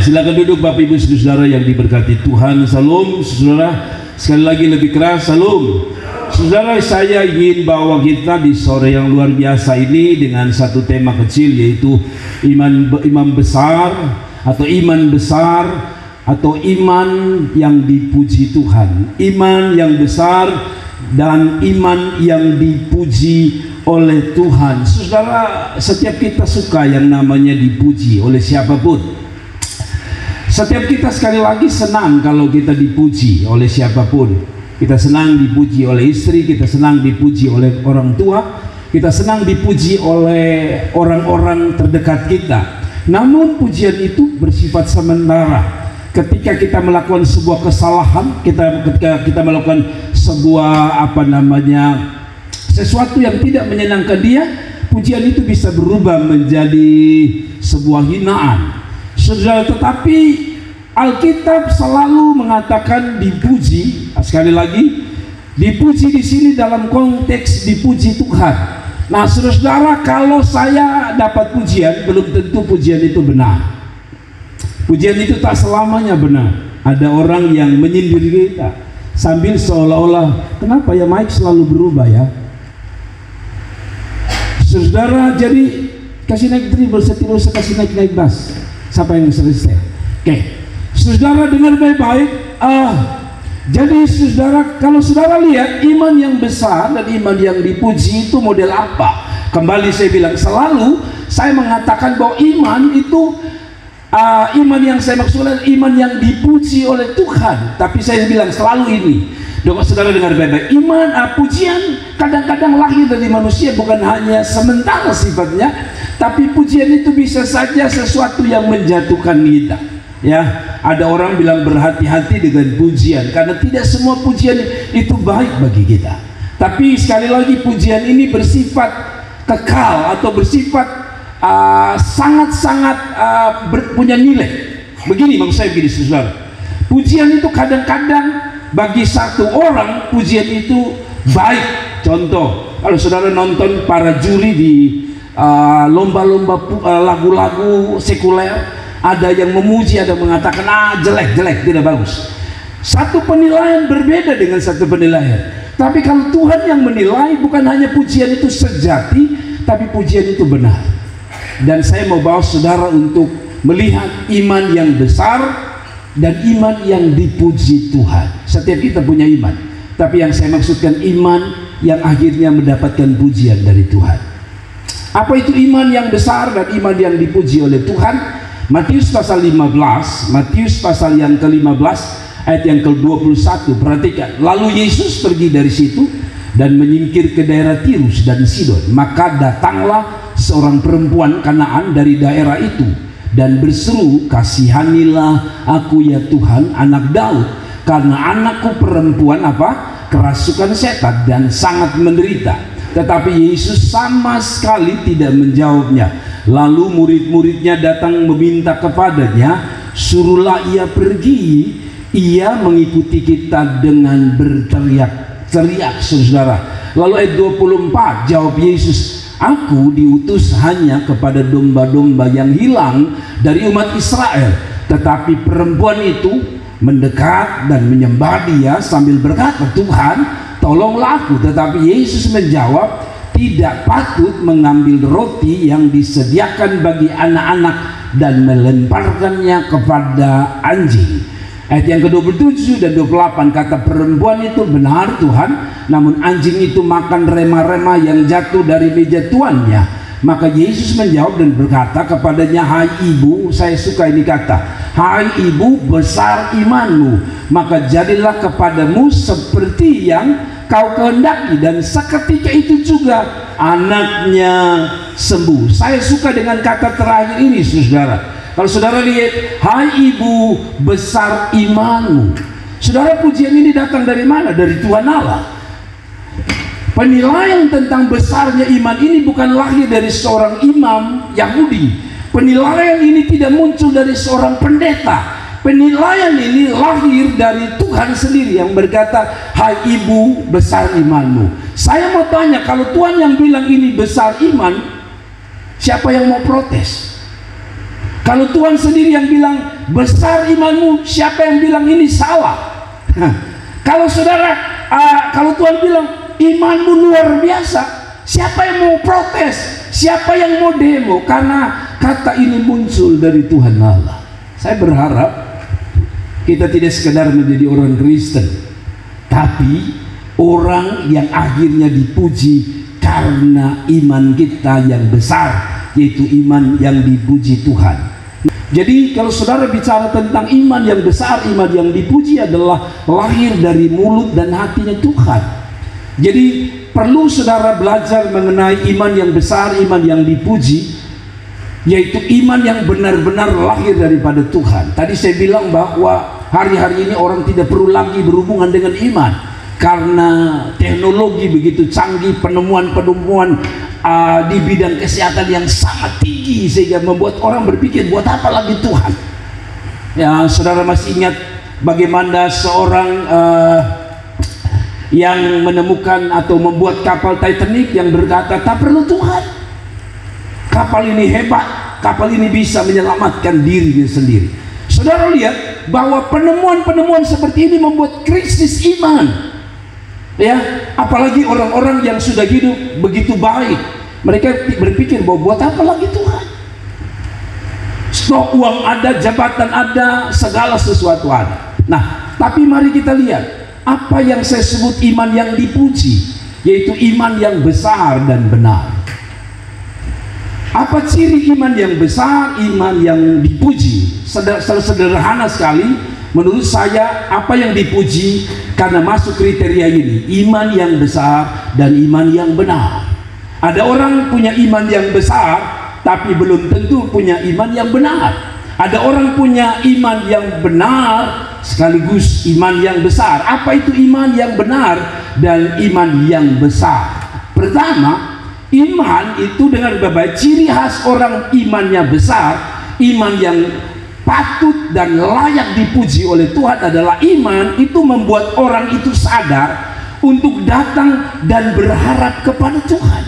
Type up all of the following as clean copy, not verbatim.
Silakan duduk Bapak Ibu Saudara yang diberkati Tuhan. Salam saudara, sekali lagi lebih keras salam. Saudara, saya ingin bawa kita di sore yang luar biasa ini dengan satu tema kecil, yaitu iman besar atau iman besar atau iman yang dipuji Tuhan. Iman yang besar dan iman yang dipuji oleh Tuhan. Saudara, setiap kita suka yang namanya dipuji oleh siapapun. Setiap kita sekali lagi senang kalau kita dipuji oleh siapapun. Kita senang dipuji oleh istri, kita senang dipuji oleh orang tua, kita senang dipuji oleh orang-orang terdekat kita. Namun pujian itu bersifat sementara. Ketika kita melakukan sebuah kesalahan, ketika kita melakukan sebuah sesuatu yang tidak menyenangkan dia, pujian itu bisa berubah menjadi sebuah hinaan. Saudara, tetapi Alkitab selalu mengatakan dipuji. Sekali lagi, dipuji di sini dalam konteks dipuji Tuhan. Nah, saudara, kalau saya dapat pujian, belum tentu pujian itu benar. Pujian itu tak selamanya benar. Ada orang yang menyindir kita sambil seolah-olah, kenapa ya Mike selalu berubah ya? Saudara, jadi kasih naik dribble, tidak usah kasih naik bass. Siapa yang selesai? Oke. Saudara dengar baik-baik. Jadi saudara, kalau saudara lihat iman yang besar dan iman yang dipuji itu model apa? Kembali saya bilang, selalu saya mengatakan bahwa iman itu iman yang saya maksudkan iman yang dipuji oleh Tuhan. Tapi saya bilang selalu ini, saudara dengar baik-baik, iman pujian kadang-kadang lahir dari manusia, bukan hanya sementara sifatnya, tapi pujian itu bisa saja sesuatu yang menjatuhkan kita. Ya, ada orang bilang berhati-hati dengan pujian, karena tidak semua pujian itu baik bagi kita. Tapi sekali lagi, pujian ini bersifat kekal atau bersifat sangat-sangat punya nilai. Begini maksud saya, begini saudara, pujian itu kadang-kadang bagi satu orang pujian itu baik. Contoh, kalau saudara nonton para juri di lomba-lomba lagu-lagu sekuler, ada yang memuji, ada yang mengatakan jelek, tidak bagus. Satu penilaian berbeda dengan satu penilaian. Tapi kalau Tuhan yang menilai, bukan hanya pujian itu sejati, tapi pujian itu benar. Dan saya mau bawa saudara untuk melihat iman yang besar dan iman yang dipuji Tuhan. Setiap kita punya iman, tapi yang saya maksudkan iman yang akhirnya mendapatkan pujian dari Tuhan. Apa itu iman yang besar dan iman yang dipuji oleh Tuhan? Matius pasal 15, Matius pasal yang ke-15 ayat yang ke-21. Perhatikan, lalu Yesus pergi dari situ dan menyingkir ke daerah Tirus dan Sidon. Maka datanglah seorang perempuan Kanaan dari daerah itu dan berseru, kasihanilah aku ya Tuhan, anak Daud, karena anakku perempuan kerasukan setan dan sangat menderita. Tetapi Yesus sama sekali tidak menjawabnya. Lalu murid-muridnya datang meminta kepadanya, suruhlah ia pergi. Ia mengikuti kita dengan berteriak-teriak, saudara. Lalu ayat 24, jawab Yesus, aku diutus hanya kepada domba-domba yang hilang dari umat Israel. Tetapi perempuan itu mendekat dan menyembah dia sambil berkata, Tuhan, tolonglah aku. Tetapi Yesus menjawab, tidak patut mengambil roti yang disediakan bagi anak-anak dan melemparkannya kepada anjing. Ayat yang ke-27 dan 28, kata perempuan itu, benar Tuhan, namun anjing itu makan rema-rema yang jatuh dari meja tuannya. Maka Yesus menjawab dan berkata kepadanya, hai ibu, saya suka ini kata, hai ibu, besar imanmu, maka jadilah kepadamu seperti yang kau kehendaki. Dan seketika itu juga anaknya sembuh. Saya suka dengan kata terakhir ini, saudara. Kalau saudara lihat, hai ibu, besar imanmu. Saudara, pujian ini datang dari mana? Dari Tuhan Allah. Penilaian tentang besarnya iman ini bukan lahir dari seorang imam Yahudi. Penilaian ini tidak muncul dari seorang pendeta. Penilaian ini lahir dari Tuhan sendiri yang berkata, hai ibu, besar imanmu. Saya mau tanya, kalau Tuhan yang bilang ini besar iman, siapa yang mau protes? Kalau Tuhan sendiri yang bilang besar imanmu, siapa yang bilang ini salah? Kalau saudara, kalau Tuhan bilang imanmu luar biasa, siapa yang mau protes? Siapa yang mau demo? Karena kata ini muncul dari Tuhan Allah. Saya berharap kita tidak sekedar menjadi orang Kristen, tapi orang yang akhirnya dipuji karena iman kita yang besar, yaitu iman yang dipuji Tuhan. Jadi kalau saudara bicara tentang iman yang besar, iman yang dipuji adalah lahir dari mulut dan hatinya Tuhan. Jadi perlu saudara belajar mengenai iman yang besar, iman yang dipuji, yaitu iman yang benar-benar lahir daripada Tuhan. Tadi saya bilang bahwa hari-hari ini orang tidak perlu lagi berhubungan dengan iman, karena teknologi begitu canggih, penemuan-penemuan di bidang kesehatan yang sangat tinggi, sehingga membuat orang berpikir, buat apa lagi Tuhan? Ya, saudara masih ingat bagaimana seorang yang menemukan atau membuat kapal Titanic yang berkata, tak perlu Tuhan, kapal ini hebat, kapal ini bisa menyelamatkan dirinya sendiri. Saudara lihat bahwa penemuan-penemuan seperti ini membuat krisis iman. Ya, apalagi orang-orang yang sudah hidup begitu baik, mereka berpikir bahwa buat apa lagi Tuhan? Stok uang ada, jabatan ada, segala sesuatu ada. Nah, tapi mari kita lihat apa yang saya sebut iman yang dipuji, yaitu iman yang besar dan benar. Apa ciri iman yang besar, iman yang dipuji? Sederhana sekali. Menurut saya, apa yang dipuji karena masuk kriteria ini, iman yang besar dan iman yang benar. Ada orang punya iman yang besar, tapi belum tentu punya iman yang benar. Ada orang punya iman yang benar sekaligus iman yang besar. Apa itu iman yang benar dan iman yang besar? Pertama, iman itu dengan berbagai ciri khas orang imannya besar, iman yang patut dan layak dipuji oleh Tuhan adalah iman itu membuat orang itu sadar untuk datang dan berharap kepada Tuhan.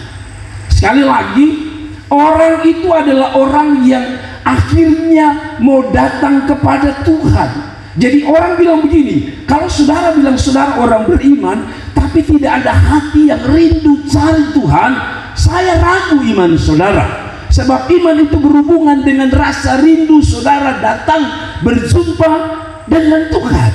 Sekali lagi, orang itu adalah orang yang akhirnya mau datang kepada Tuhan. Jadi orang bilang begini, kalau saudara bilang saudara orang beriman tapi tidak ada hati yang rindu cari Tuhan, saya ragu iman saudara. Sebab iman itu berhubungan dengan rasa rindu saudara datang berjumpa dengan Tuhan.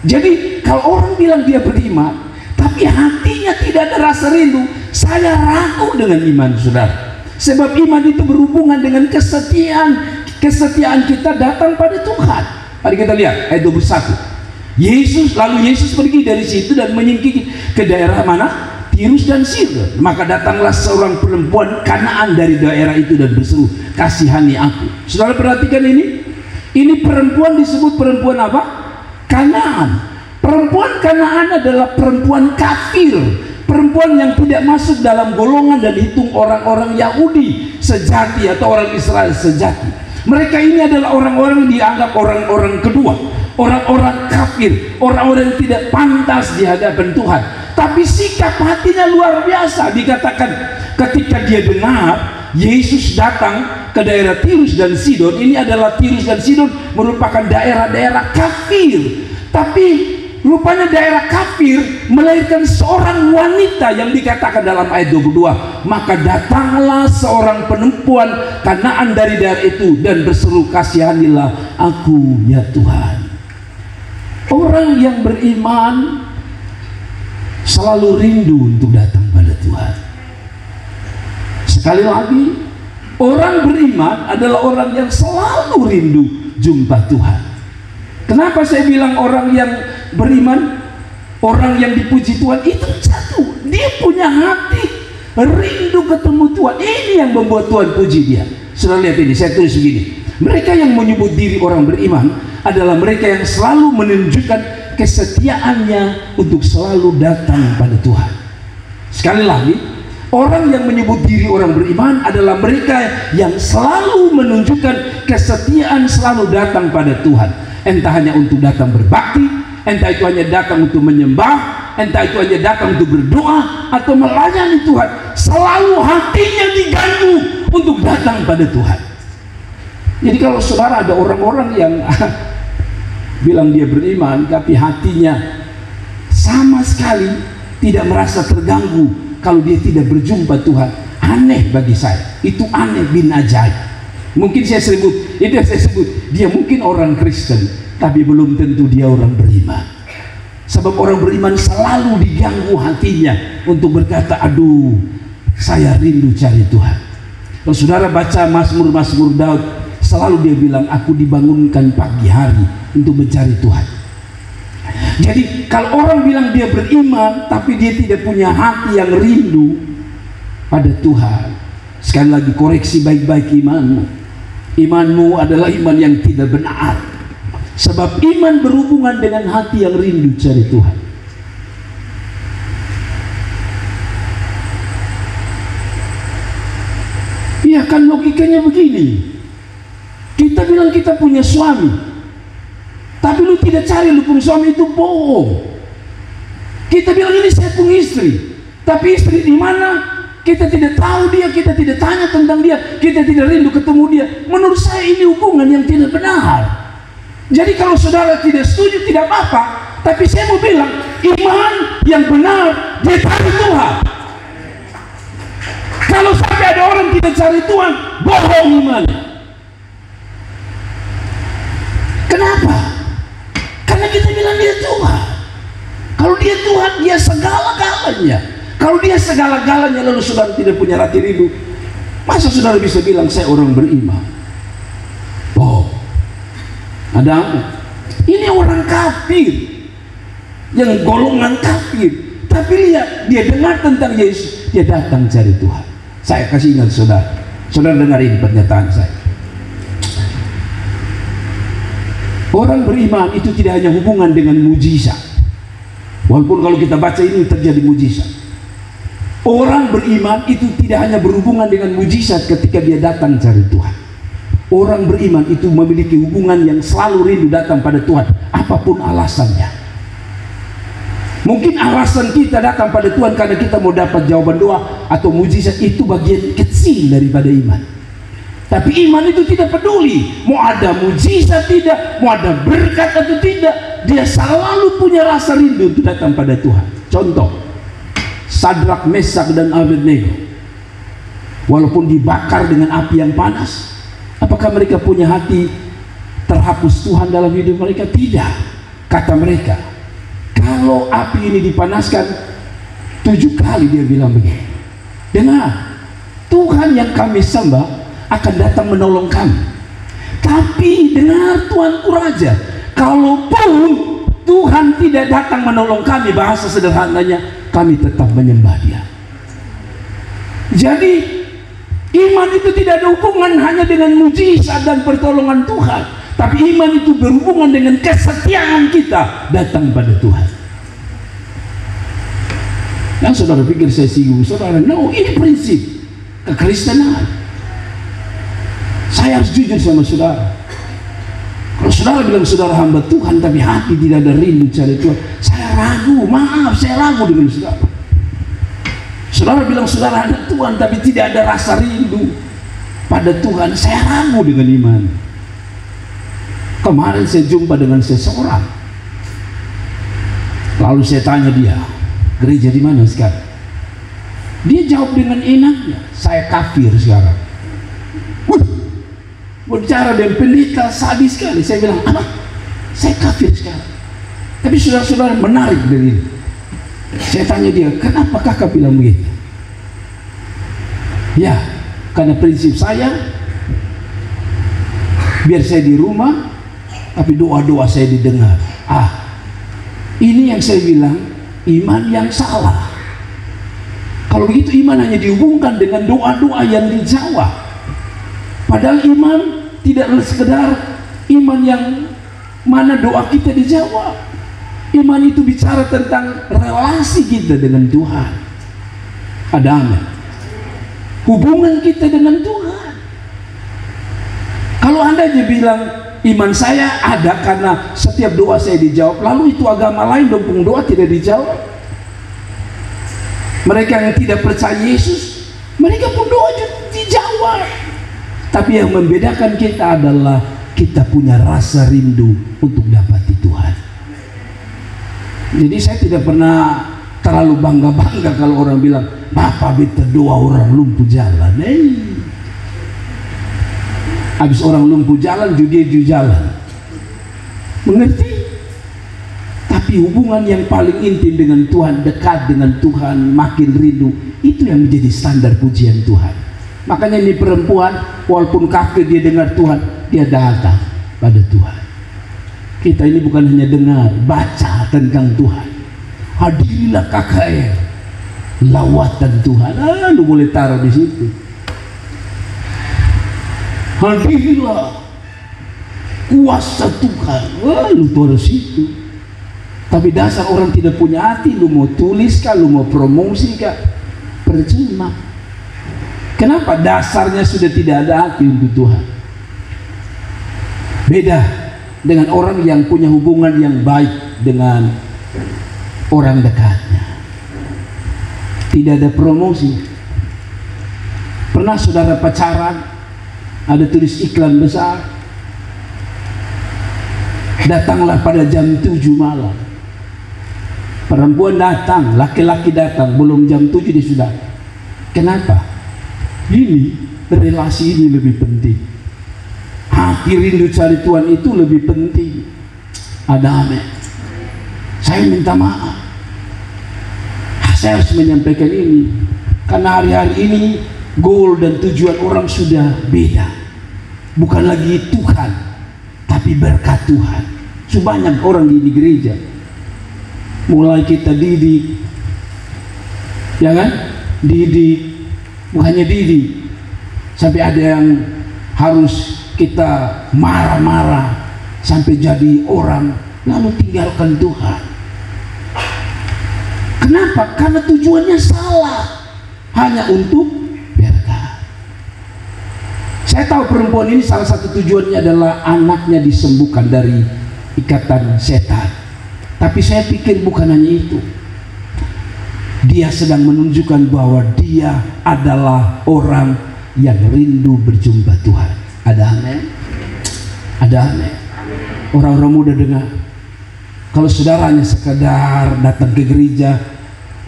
Jadi kalau orang bilang dia beriman tapi hatinya tidak ada rasa rindu, saya ragu dengan iman saudara. Sebab iman itu berhubungan dengan kesetiaan kita datang pada Tuhan. Mari kita lihat ayat 21. Lalu Yesus pergi dari situ dan menyingkir ke daerah mana? Tirus dan Sidon. Maka datanglah seorang perempuan Kanaan dari daerah itu dan berseru, kasihani aku. Saudara perhatikan ini. Ini perempuan disebut perempuan apa? Kanaan. Perempuan Kanaan adalah perempuan kafir, perempuan yang tidak masuk dalam golongan dan dihitung orang-orang Yahudi sejati atau orang Israel sejati. Mereka ini adalah orang-orang yang dianggap orang-orang kedua, orang-orang kafir, orang-orang yang tidak pantas di hadapan Tuhan. Tapi sikap hatinya luar biasa. Dikatakan ketika dia dengar Yesus datang ke daerah Tirus dan Sidon. Ini adalah Tirus dan Sidon merupakan daerah-daerah kafir. Tapi rupanya daerah kafir melahirkan seorang wanita yang dikatakan dalam ayat 22. Maka datanglah seorang perempuan Kanaan dari daerah itu dan berseru, kasihanilah aku ya Tuhan. Orang yang beriman selalu rindu untuk datang pada Tuhan. Sekali lagi, orang beriman adalah orang yang selalu rindu jumpa Tuhan. Kenapa saya bilang orang yang beriman, orang yang dipuji Tuhan itu satu, dia punya hati rindu ketemu Tuhan. Ini yang membuat Tuhan puji dia. Sudah lihat ini, saya tulis begini. Mereka yang menyebut diri orang beriman adalah mereka yang selalu menunjukkan kesetiaannya untuk selalu datang pada Tuhan. Sekali lagi, orang yang menyebut diri orang beriman adalah mereka yang selalu menunjukkan kesetiaan selalu datang pada Tuhan. Entah hanya untuk datang berbakti, entah itu hanya datang untuk menyembah, entah itu hanya datang untuk berdoa atau melayani Tuhan. Selalu hatinya diganggu untuk datang pada Tuhan. Jadi kalau saudara ada orang-orang yang bilang dia beriman tapi hatinya sama sekali tidak merasa terganggu kalau dia tidak berjumpa Tuhan, aneh bagi saya. Itu aneh bin ajaib. Mungkin saya sebut, itu yang saya sebut, dia mungkin orang Kristen tapi belum tentu dia orang beriman. Sebab orang beriman selalu diganggu hatinya untuk berkata, aduh saya rindu cari Tuhan. Kalau saudara baca Mazmur-Mazmur Daud, selalu dia bilang, aku dibangunkan pagi hari untuk mencari Tuhan. Jadi kalau orang bilang dia beriman tapi dia tidak punya hati yang rindu pada Tuhan, sekali lagi koreksi baik-baik imanmu. Imanmu adalah iman yang tidak benar. Sebab iman berhubungan dengan hati yang rindu cari Tuhan. Iya kan, logikanya begini. Kita bilang kita punya suami, tapi lu tidak cari lu punya suami, itu bohong. Kita bilang ini saya punya istri, tapi istri di mana kita tidak tahu dia, kita tidak tanya tentang dia, kita tidak rindu ketemu dia. Menurut saya ini hubungan yang tidak benar. Jadi kalau saudara tidak setuju tidak apa-apa, tapi saya mau bilang iman yang benar dia cari Tuhan. Kalau sampai ada orang tidak cari Tuhan, bohong imannya. Kenapa? Karena kita bilang dia Tuhan. Kalau dia Tuhan, dia segala-galanya. Kalau dia segala-galanya lalu saudara tidak punya hati rindu, masa saudara bisa bilang saya orang beriman? Oh, ada apa? Ini orang kafir, yang golongan kafir. Tapi lihat, dia dengar tentang Yesus, dia datang cari Tuhan. Saya kasih ingat saudara, saudara dengar ini pernyataan saya. Orang beriman itu tidak hanya hubungan dengan mujizat. Walaupun kalau kita baca ini terjadi mujizat. Orang beriman itu tidak hanya berhubungan dengan mujizat ketika dia datang cari Tuhan. Orang beriman itu memiliki hubungan yang selalu rindu datang pada Tuhan, apapun alasannya. Mungkin alasan kita datang pada Tuhan karena kita mau dapat jawaban doa atau mujizat, itu bagian kecil daripada iman. Tapi iman itu tidak peduli mau ada mujizat tidak, mau ada berkat atau tidak, dia selalu punya rasa rindu untuk datang pada Tuhan. Contoh, Sadrak, Mesak dan Abednego, walaupun dibakar dengan api yang panas, apakah mereka punya hati terhapus Tuhan dalam hidup mereka? Tidak. Kata mereka, kalau api ini dipanaskan 7 kali, dia bilang begini, dengar, Tuhan yang kami sembah akan datang menolong kami. Tapi dengar Tuanku Raja, kalaupun Tuhan tidak datang menolong kami, bahasa sederhananya, kami tetap menyembah Dia. Jadi iman itu tidak ada hubungan hanya dengan mujizat dan pertolongan Tuhan, tapi iman itu berhubungan dengan kesetiaan kita datang pada Tuhan. Yang saudara pikir saya singgung saudara, no, ini prinsip kekristenan. Saya harus jujur sama saudara. Kalau saudara bilang saudara hamba Tuhan tapi hati tidak ada rindu cari Tuhan, saya ragu, maaf, saya ragu dengan saudara. Saudara bilang saudara ada Tuhan tapi tidak ada rasa rindu pada Tuhan, saya ragu dengan iman. Kemarin saya jumpa dengan seseorang, lalu saya tanya dia, gereja di mana sekarang? Dia jawab dengan enaknya, saya kafir sekarang. Berbicara dengan pendeta sadis sekali. Saya bilang, apa? Saya kafir sekarang. Tapi saudara-saudara menarik dari ini. Saya tanya dia, kenapa kakak bilang begitu? Ya, karena prinsip saya, biar saya di rumah, tapi doa-doa saya didengar. Ini yang saya bilang, iman yang salah. Kalau begitu iman hanya dihubungkan dengan doa-doa yang dijawab. Padahal iman tidak sekedar iman yang mana doa kita dijawab. Iman itu bicara tentang relasi kita dengan Tuhan. Ada amin. Hubungan kita dengan Tuhan. Kalau Anda aja bilang iman saya ada karena setiap doa saya dijawab, lalu itu agama lain dong doa tidak dijawab. Mereka yang tidak percaya Yesus, mereka pun doa juga dijawab. Tapi yang membedakan kita adalah kita punya rasa rindu untuk dapati Tuhan. Jadi saya tidak pernah terlalu bangga-bangga kalau orang bilang, "Bapak beta doa orang lumpuh jalan." Habis orang lumpuh jalan, judeju jalan. Mengerti? Tapi hubungan yang paling intim dengan Tuhan, dekat dengan Tuhan, makin rindu, itu yang menjadi standar pujian Tuhan. Makanya ini perempuan, walaupun kafir dia dengar Tuhan, dia datang pada Tuhan. Kita ini bukan hanya dengar, baca tentang Tuhan. Hadirilah KKR, lawatan Tuhan. Lu boleh taruh di situ. Hadirilah kuasa Tuhan. Lu taruh situ. Tapi dasar orang tidak punya hati, lu mau tulis kah, lu mau promosi kah, percuma. Kenapa? Dasarnya sudah tidak ada hati untuk Tuhan. Beda dengan orang yang punya hubungan yang baik dengan orang dekatnya. Tidak ada promosi. Pernah saudara pacaran, ada tulis iklan besar, datanglah pada jam 7 malam. Perempuan datang, laki-laki datang, belum jam 7 dia sudah. Kenapa? Ini relasi ini lebih penting. Hati rindu cari Tuhan itu lebih penting. Ada amin. Saya minta maaf. Saya harus menyampaikan ini karena hari-hari ini goal dan tujuan orang sudah beda. Bukan lagi Tuhan, tapi berkat Tuhan. Banyak orang di gereja mulai kita didik, ya kan? Didik, bukannya didik, sampai ada yang harus kita marah-marah sampai jadi orang lalu tinggalkan Tuhan. Kenapa? Karena tujuannya salah, hanya untuk berkat. Saya tahu perempuan ini salah satu tujuannya adalah anaknya disembuhkan dari ikatan setan. Tapi saya pikir bukan hanya itu. Dia sedang menunjukkan bahwa dia adalah orang yang rindu berjumpa Tuhan. Ada amin? Ada amin? Orang-orang muda dengar. Kalau saudaranya sekadar datang ke gereja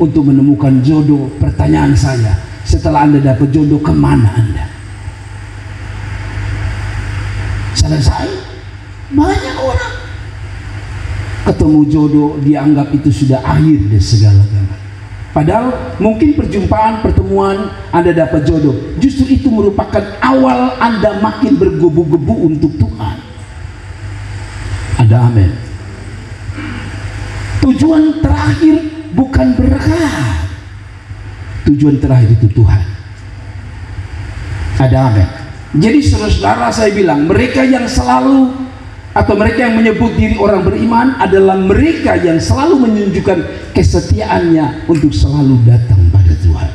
untuk menemukan jodoh, pertanyaan saya, setelah Anda dapat jodoh, kemana Anda? Selesai? Banyak orang ketemu jodoh dianggap itu sudah akhir dari segala-galanya. Padahal mungkin perjumpaan, pertemuan Anda dapat jodoh, justru itu merupakan awal Anda makin bergebu-gebu untuk Tuhan. Ada amin. Tujuan terakhir bukan berkat, tujuan terakhir itu Tuhan. Ada amin. Jadi saudara saya bilang, mereka yang selalu atau mereka yang menyebut diri orang beriman adalah mereka yang selalu menunjukkan kesetiaannya untuk selalu datang pada Tuhan.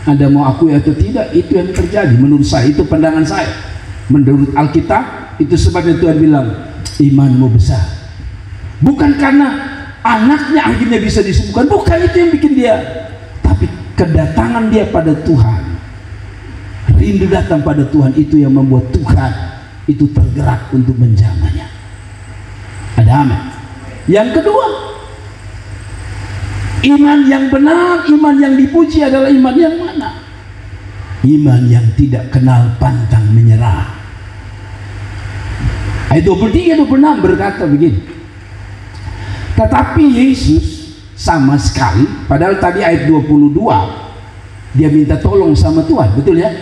Anda mau akui atau tidak, itu yang terjadi. Menurut saya, itu pandangan saya. Menurut Alkitab, itu sebabnya Tuhan bilang, imanmu besar. Bukan karena anaknya akhirnya bisa disembuhkan, bukan itu yang bikin dia, tapi kedatangan dia pada Tuhan, rindu datang pada Tuhan, itu yang membuat Tuhan itu tergerak untuk menjamahnya. Ada amin. Yang kedua, iman yang benar, iman yang dipuji adalah iman yang mana? Iman yang tidak kenal pantang menyerah. Ayat 23-26 berkata begini, tetapi Yesus sama sekali, padahal tadi ayat 22 dia minta tolong sama Tuhan, betul ya?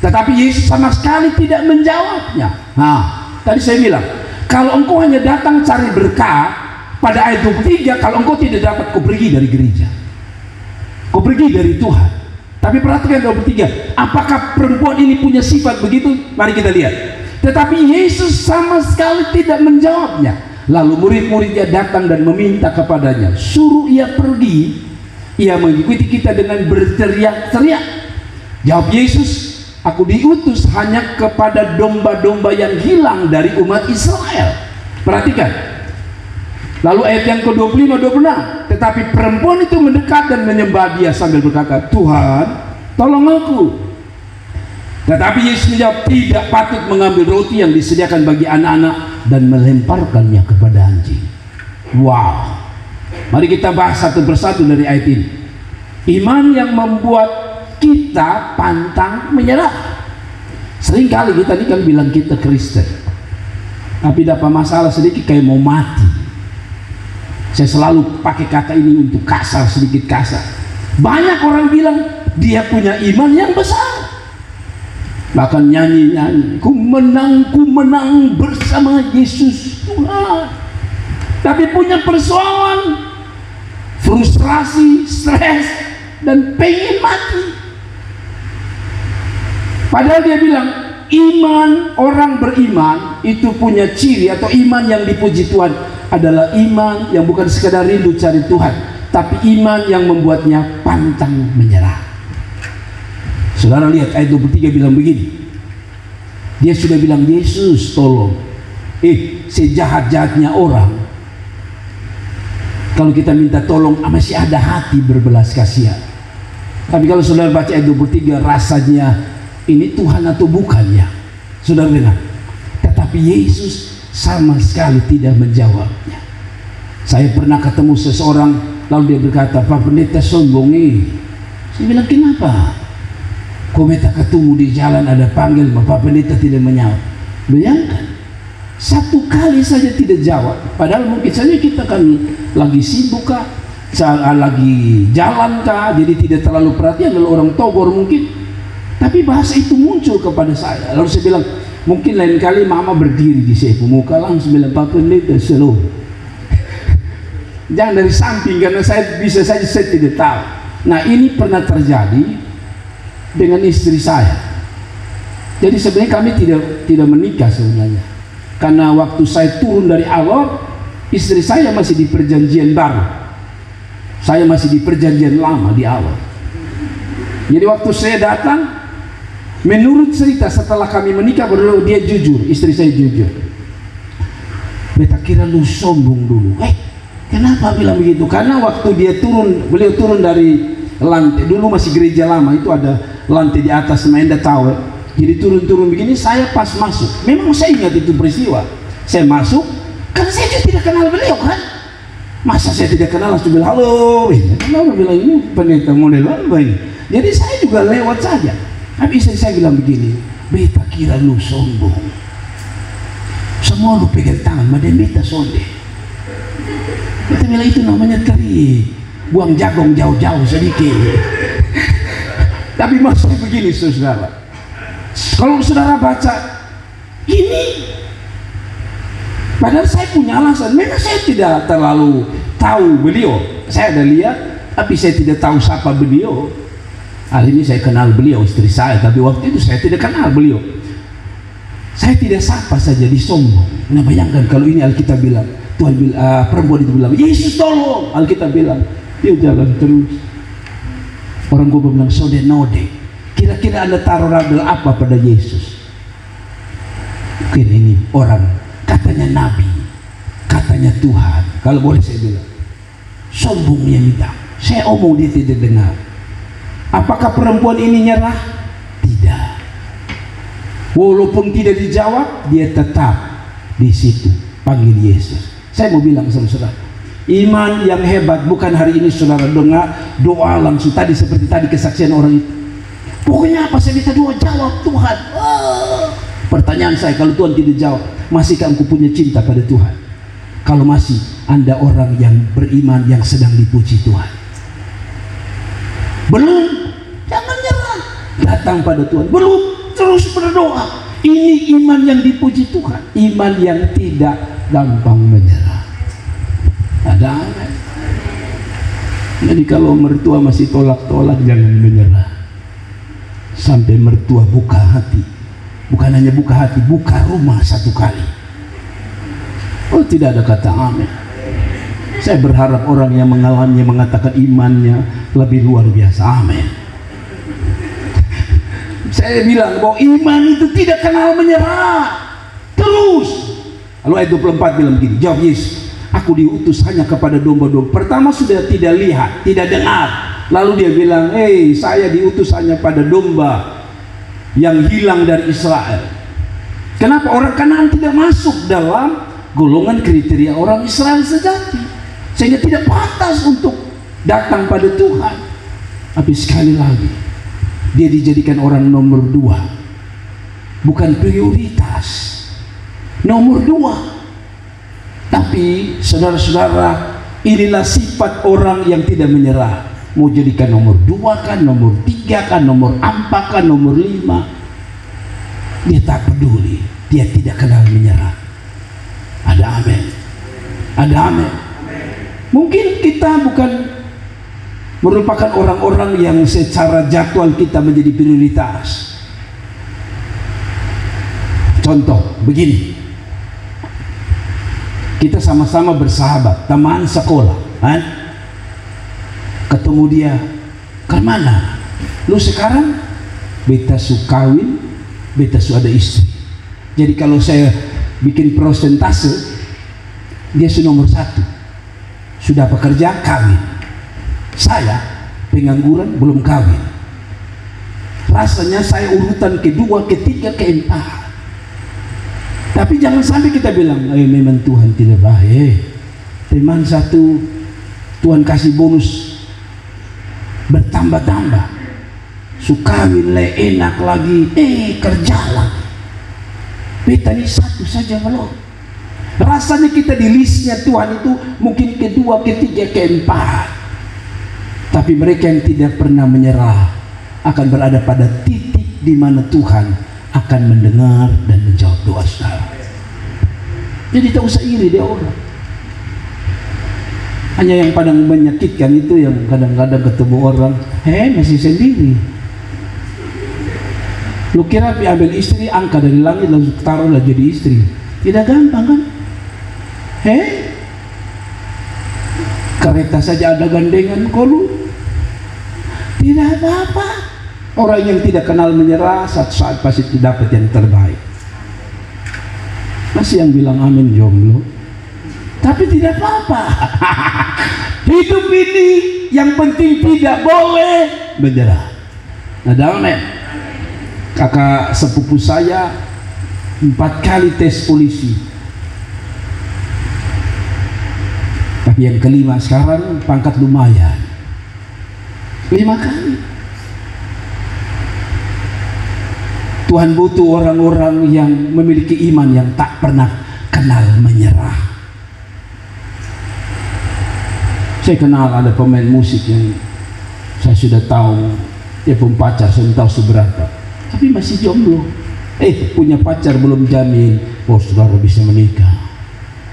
Tetapi Yesus sama sekali tidak menjawabnya. Nah, tadi saya bilang, kalau engkau hanya datang cari berkat, pada ayat 23, kalau engkau tidak dapat, kau pergi dari gereja, kau pergi dari Tuhan. Tapi perhatikan 23, apakah perempuan ini punya sifat begitu? Mari kita lihat. Tetapi Yesus sama sekali tidak menjawabnya. Lalu murid-muridnya datang dan meminta kepadanya, suruh ia pergi. Ia mengikuti kita dengan berteriak-teriak. Jawab Yesus, aku diutus hanya kepada domba-domba yang hilang dari umat Israel. Perhatikan. Lalu ayat yang ke-25-26, tetapi perempuan itu mendekat dan menyembah dia sambil berkata, Tuhan, tolong aku. Tetapi Yesus menjawab, tidak patut mengambil roti yang disediakan bagi anak-anak dan melemparkannya kepada anjing. Wow. Mari kita bahas satu persatu dari ayat ini. Iman yang membuat kita pantang menyerah. Seringkali kita ini kan bilang kita Kristen, tapi dapat masalah sedikit kayak mau mati. Saya selalu pakai kata ini untuk kasar, sedikit kasar. Banyak orang bilang dia punya iman yang besar, bahkan nyanyi-nyanyi, ku menang bersama Yesus Tuhan. Tapi punya persoalan, frustrasi, stres, dan pengen mati. Padahal dia bilang iman, orang beriman itu punya ciri, atau iman yang dipuji Tuhan adalah iman yang bukan sekadar rindu cari Tuhan, tapi iman yang membuatnya pantang menyerah. Saudara lihat ayat 23 bilang begini. Dia sudah bilang, Yesus tolong. Sejahat-jahatnya orang, kalau kita minta tolong masih ada hati berbelas kasihan. Tapi kalau saudara baca ayat 23, rasanya ini Tuhan atau bukan ya? Saudara dengar. Tetapi Yesus sama sekali tidak menjawabnya. Saya pernah ketemu seseorang, lalu dia berkata, Pak Pendeta sombong nih. Saya bilang, kenapa? Kau minta ketemu di jalan, ada panggil, Pak Pendeta tidak menjawab. Bayangkan, satu kali saja tidak jawab. Padahal mungkin saja kita kan lagi sibuk kah, lagi jalan kah, jadi tidak terlalu perhatian, lalu orang togor mungkin. Tapi bahasa itu muncul kepada saya. Lalu saya bilang, mungkin lain kali mama berdiri di saya muka langsung bilang, Pak Pendeta slow. Jangan dari samping, karena saya bisa saja saya tidak tahu. Nah, ini pernah terjadi dengan istri saya. Jadi sebenarnya kami tidak menikah sebenarnya, karena waktu saya turun dari Allah, istri saya masih di perjanjian baru, saya masih di perjanjian lama di awal. Jadi waktu saya datang, menurut cerita setelah kami menikah baru dia jujur, istri saya jujur. Beta kira lu sombong dulu. Kenapa bilang begitu? Karena waktu beliau turun dari lantai, dulu masih gereja lama itu ada lantai di atas, Anda tahu. Jadi turun-turun begini, saya pas masuk. Memang saya ingat itu peristiwa. Saya masuk, karena saya juga tidak kenal beliau kan. Masa saya tidak kenal langsung bilang halo? Kenapa bilang ini pendeta model apa ini? Jadi saya juga lewat saja. Tapi istri saya bilang begini, beta kira lu sombong. Semua lu pegang tangan, madem beta sonde. Beta bilang itu namanya teri, buang jagung jauh-jauh sedikit. Tapi maksudnya begini saudara, kalau saudara baca ini, padahal saya punya alasan. Memang saya tidak terlalu tahu beliau. Saya ada lihat, tapi saya tidak tahu siapa beliau. Hari ini saya kenal beliau, istri saya, tapi waktu itu saya tidak kenal beliau. Saya tidak sapa saja, disombong. Nah bayangkan kalau ini Alkitab bilang, Tuhan bilang, perempuan itu bilang, Yesus tolong. Alkitab bilang, dia jalan terus. Orang gue bilang, sode node. Kira-kira Anda taruh label apa pada Yesus? Mungkin ini orang, katanya Nabi, katanya Tuhan. Kalau boleh saya bilang, sombongnya minta. Saya omong dia tidak dengar. Apakah perempuan ini nyerah? Tidak. Walaupun tidak dijawab, dia tetap di situ panggil Yesus. Saya mau bilang sama saudara, iman yang hebat bukan hari ini saudara dengar doa langsung tadi seperti tadi kesaksian orang itu. Pokoknya apa saya minta doa jawab Tuhan. Pertanyaan saya, kalau Tuhan tidak jawab, masihkah engkau punya cinta pada Tuhan? Kalau masih, Anda orang yang beriman yang sedang dipuji Tuhan. Belum, jangan nyerah. Datang pada Tuhan. Belum, terus berdoa. Ini iman yang dipuji Tuhan. Iman yang tidak gampang menyerah. Ada apa? Jadi kalau mertua masih tolak-tolak, jangan menyerah. Sampai mertua buka hati. Bukan hanya buka hati, buka rumah satu kali. Oh, tidak ada kata amin. Saya berharap orang yang mengalaminya mengatakan imannya lebih luar biasa. Amin. Saya bilang bahwa iman itu tidak kenal menyerah. Terus. Lalu ayat 24 bilang begini, jawab Yesus, aku diutus hanya kepada domba-domba. Pertama sudah tidak lihat, tidak dengar. Lalu dia bilang, saya diutus hanya pada domba. yang hilang dari Israel. Kenapa orang Kanaan tidak masuk dalam golongan kriteria orang Israel sejati, sehingga tidak pantas untuk datang pada Tuhan? Tapi sekali lagi, dia dijadikan orang nomor 2, bukan prioritas, nomor 2. Tapi saudara-saudara, inilah sifat orang yang tidak menyerah. Mau jadikan nomor 2 kan, nomor 3 kan, nomor 4 kan, nomor 5, dia tak peduli, dia tidak kenal menyerah. Ada amin, ada amin. Mungkin kita bukan merupakan orang-orang yang secara jadwal kita menjadi prioritas. Contoh begini, kita sama-sama bersahabat, teman sekolah, kan? Ketemu dia, kemana? Lu sekarang beta su kawin, beta su ada istri. Jadi kalau saya bikin persentase, dia su nomor 1, sudah bekerja, kawin. Saya pengangguran, belum kawin. Rasanya saya urutan kedua, ketiga, keempat. Tapi jangan sampai kita bilang, memang Tuhan tidak baik. Teman satu, Tuhan kasih bonus bertambah-tambah, sukawin le enak lagi, kerja lagi. Beta ini 1 saja belum. Rasanya kita di listnya Tuhan itu mungkin kedua, ketiga, keempat. Tapi mereka yang tidak pernah menyerah akan berada pada titik di mana Tuhan akan mendengar dan menjawab doa saudara. Jadi tak usah iri dia orang. Hanya yang paling menyakitkan itu yang kadang-kadang ketemu orang, masih sendiri. Lu kira ambil istri, angkat dari langit langsung taruhlah jadi istri. Tidak gampang kan? Kereta saja ada gandengan kolu. Tidak apa-apa. Orang yang tidak kenal menyerah, satu saat pasti dapat yang terbaik. Masih yang bilang amin jomblo, tapi tidak apa-apa. Hidup ini yang penting tidak boleh menyerah. Ada amin. Kakak sepupu saya 4 kali tes polisi, tapi yang kelima sekarang pangkat lumayan, 5 kali. Tuhan butuh orang-orang yang memiliki iman yang tak pernah kenal menyerah. Saya kenal ada pemain musik yang saya sudah tahu dia pun pacar, saya tahu seberapa, tapi masih jomblo. Punya pacar belum jamin saudara bisa menikah.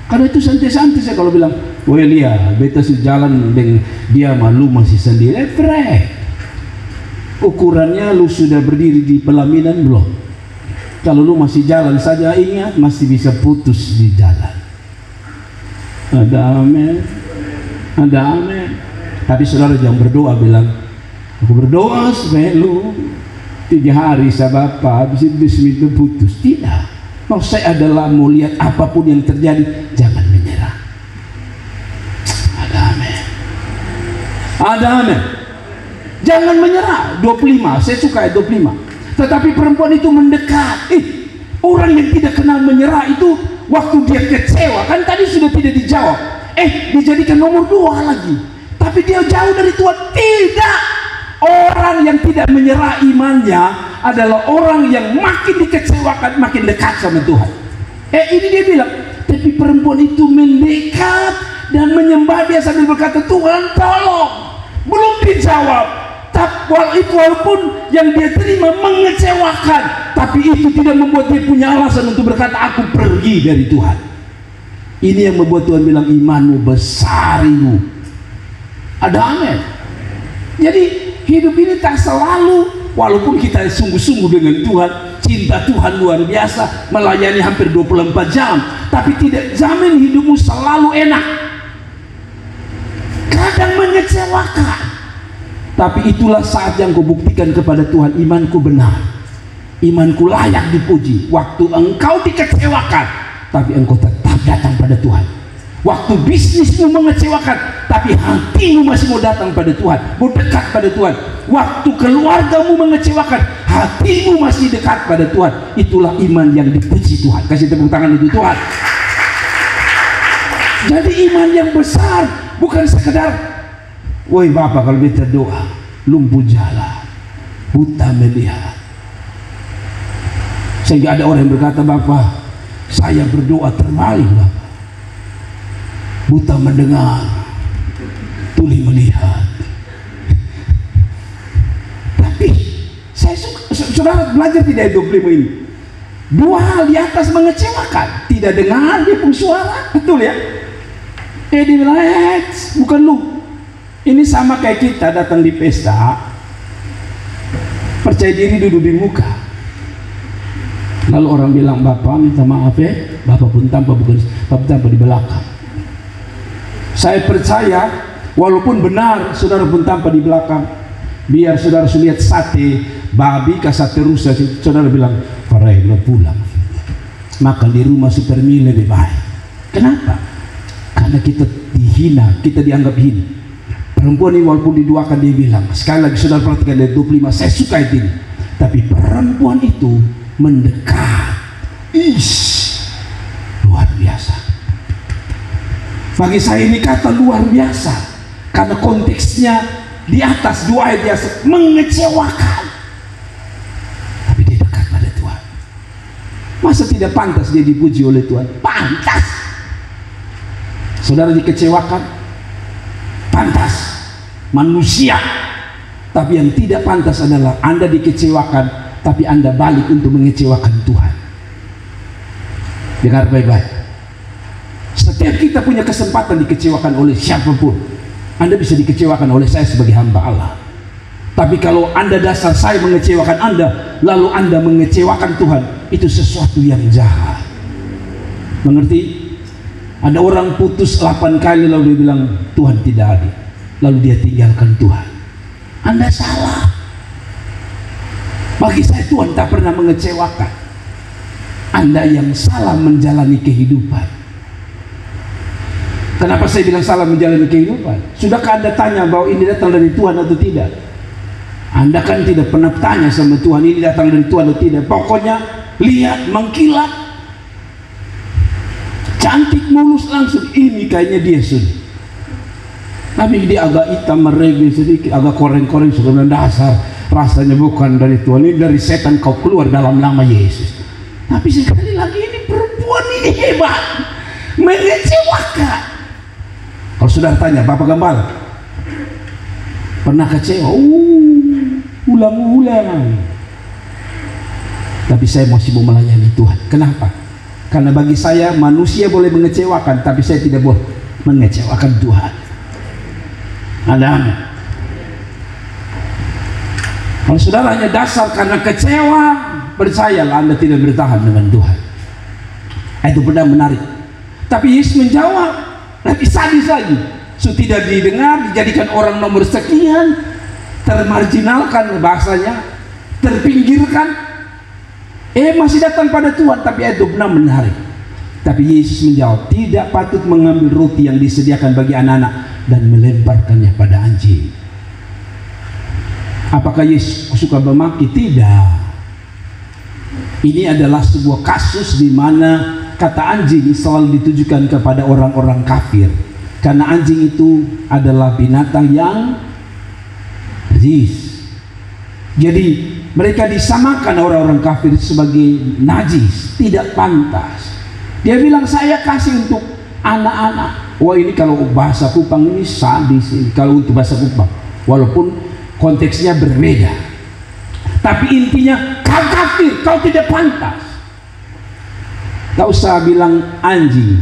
Karena itu santai-santai saya kalau bilang, Lia, beta sejalan dengan dia, malu masih sendiri. Ukurannya lu sudah berdiri di pelaminan belum? Kalau lu masih jalan saja, ingat masih bisa putus di jalan. Ada amin, ada amin. Tapi saudara jangan berdoa bilang, aku berdoa supaya lu 3 hari sama Bapak habis itu putus. Tidak. Mau saya adalah mau lihat apapun yang terjadi, jangan menyerah. Ada amin, ada amin. Jangan menyerah. 25, saya suka 25. Tetapi perempuan itu mendekat. Orang yang tidak kenal menyerah itu waktu dia kecewa, kan tadi sudah tidak dijawab, dijadikan nomor 2 lagi. Tapi dia jauh dari Tuhan. Tidak. Orang yang tidak menyerah imannya adalah orang yang makin dikecewakan makin dekat sama Tuhan. Ini dia bilang, tapi perempuan itu mendekat dan menyembah dia sambil berkata, Tuhan tolong. Belum dijawab. Walaupun yang dia terima mengecewakan, tapi itu tidak membuat dia punya alasan untuk berkata aku pergi dari Tuhan. Ini yang membuat Tuhan bilang imanmu besar ibu. Ada amin. Jadi hidup ini tak selalu, walaupun kita sungguh-sungguh dengan Tuhan, cinta Tuhan luar biasa, melayani hampir 24 jam, tapi tidak jamin hidupmu selalu enak. Kadang mengecewakan. Tapi itulah saat yang kau buktikan kepada Tuhan, imanku benar, imanku layak dipuji. Waktu engkau dikecewakan, tapi engkau tetap datang pada Tuhan. Waktu bisnismu mengecewakan, tapi hatimu masih mau datang pada Tuhan, mau dekat pada Tuhan. Waktu keluargamu mengecewakan, hatimu masih dekat pada Tuhan. Itulah iman yang dipuji Tuhan. Kasih tepuk tangan untuk Tuhan. Jadi iman yang besar, bukan sekedar, woi Bapak kalau kita doa, lumpuh jalan, buta melihat. Sehingga ada orang yang berkata, Bapak, saya berdoa terbalik Bapak. Buta mendengar, tuli melihat. Tapi saya suka, saudara belajar tidak 25 ini. Dua hal di atas mengecewakan, tidak dengar dia pun suara, betul ya? Dia bilang, bukan lu. Ini sama kayak kita datang di pesta, percaya diri duduk di muka. Lalu orang bilang, Bapak minta maaf ya, Bapak pun tanpa bukan, Bapak tanpa di belakang. Saya percaya, walaupun benar saudara pun tanpa di belakang, biar saudara lihat sate babi ke sate rusa, saudara bilang, Farai belum pulang, makan di rumah super mie lebih baik. Kenapa? Karena kita dihina, kita dianggap hina. Perempuan ini walaupun diduakan, dia bilang, sekali lagi saudara perhatikan dari 25, saya suka ini. Tapi perempuan itu mendekat, luar biasa. Bagi saya ini kata luar biasa, karena konteksnya di atas dua ayat biasa mengecewakan, tapi dia dekat pada Tuhan. Masa tidak pantas dia dipuji oleh Tuhan? Pantas. Saudara dikecewakan, pantas. Manusia. Tapi yang tidak pantas adalah Anda dikecewakan, tapi Anda balik untuk mengecewakan Tuhan. Dengar baik-baik. Setiap kita punya kesempatan dikecewakan oleh siapapun. Anda bisa dikecewakan oleh saya sebagai hamba Allah. Tapi kalau Anda dasar saya mengecewakan Anda, lalu Anda mengecewakan Tuhan, itu sesuatu yang jahat. Mengerti? Ada orang putus 8 kali lalu dia bilang Tuhan tidak adil, lalu dia tinggalkan Tuhan. Anda salah. Bagi saya Tuhan tak pernah mengecewakan. Anda yang salah menjalani kehidupan. Kenapa saya bilang salah menjalani kehidupan? Sudahkah Anda tanya bahwa ini datang dari Tuhan atau tidak? Anda kan tidak pernah tanya sama Tuhan ini datang dari Tuhan atau tidak. Pokoknya lihat mengkilat, cantik mulus langsung, ini kayaknya dia sudah. Tapi dia agak hitam meregi sedikit, agak koreng-koreng, sudah dasar rasanya bukan dari Tuhan, ini dari setan, kau keluar dalam nama Yesus. Tapi sekali lagi ini perempuan ini hebat, mengecewakan. Kalau sudah tanya, Bapak Gembala pernah kecewa? Ulang-ulang. Tapi saya masih mau melayani Tuhan. Kenapa? Karena bagi saya manusia boleh mengecewakan, tapi saya tidak boleh mengecewakan Tuhan. Ada. Kalau saudara hanya dasar karena kecewa, percayalah Anda tidak bertahan dengan Tuhan. Itu benar menarik. Tapi Yesus menjawab lebih sadis lagi. Tidak didengar, dijadikan orang nomor sekian, termarginalkan bahasanya, terpinggirkan. Masih datang pada Tuhan, tapi itu benar menarik. Tapi Yesus menjawab, tidak patut mengambil roti yang disediakan bagi anak-anak dan melemparkannya pada anjing. Apakah Yesus suka memaki? Tidak. Ini adalah sebuah kasus di mana kata anjing selalu ditujukan kepada orang-orang kafir, karena anjing itu adalah binatang yang najis. Jadi mereka disamakan orang-orang kafir sebagai najis, tidak pantas. Dia bilang saya kasih untuk anak-anak. Wah, ini kalau bahasa Kupang ini sadis ini, kalau untuk bahasa Kupang, walaupun konteksnya berbeda, tapi intinya kau kafir, kau tidak pantas. Gak usah bilang anjing.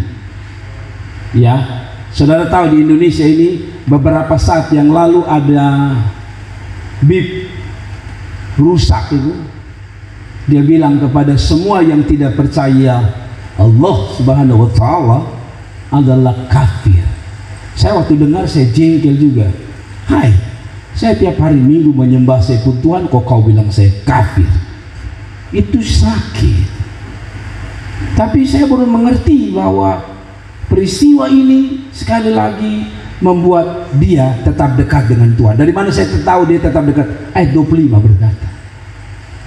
Ya, saudara tahu di Indonesia ini beberapa saat yang lalu ada bip rusak itu. Dia bilang kepada semua yang tidak percaya Allah Subhanahu wa Ta'ala adalah kafir. Saya waktu dengar saya jengkel juga. Hai, saya tiap hari Minggu menyembah saya pun Tuhan, kok kau bilang saya kafir? Itu sakit. Tapi saya baru mengerti bahwa Peristiwa ini sekali lagi membuat dia tetap dekat dengan Tuhan. Dari mana saya tahu dia tetap dekat? Ayat 25 berkata,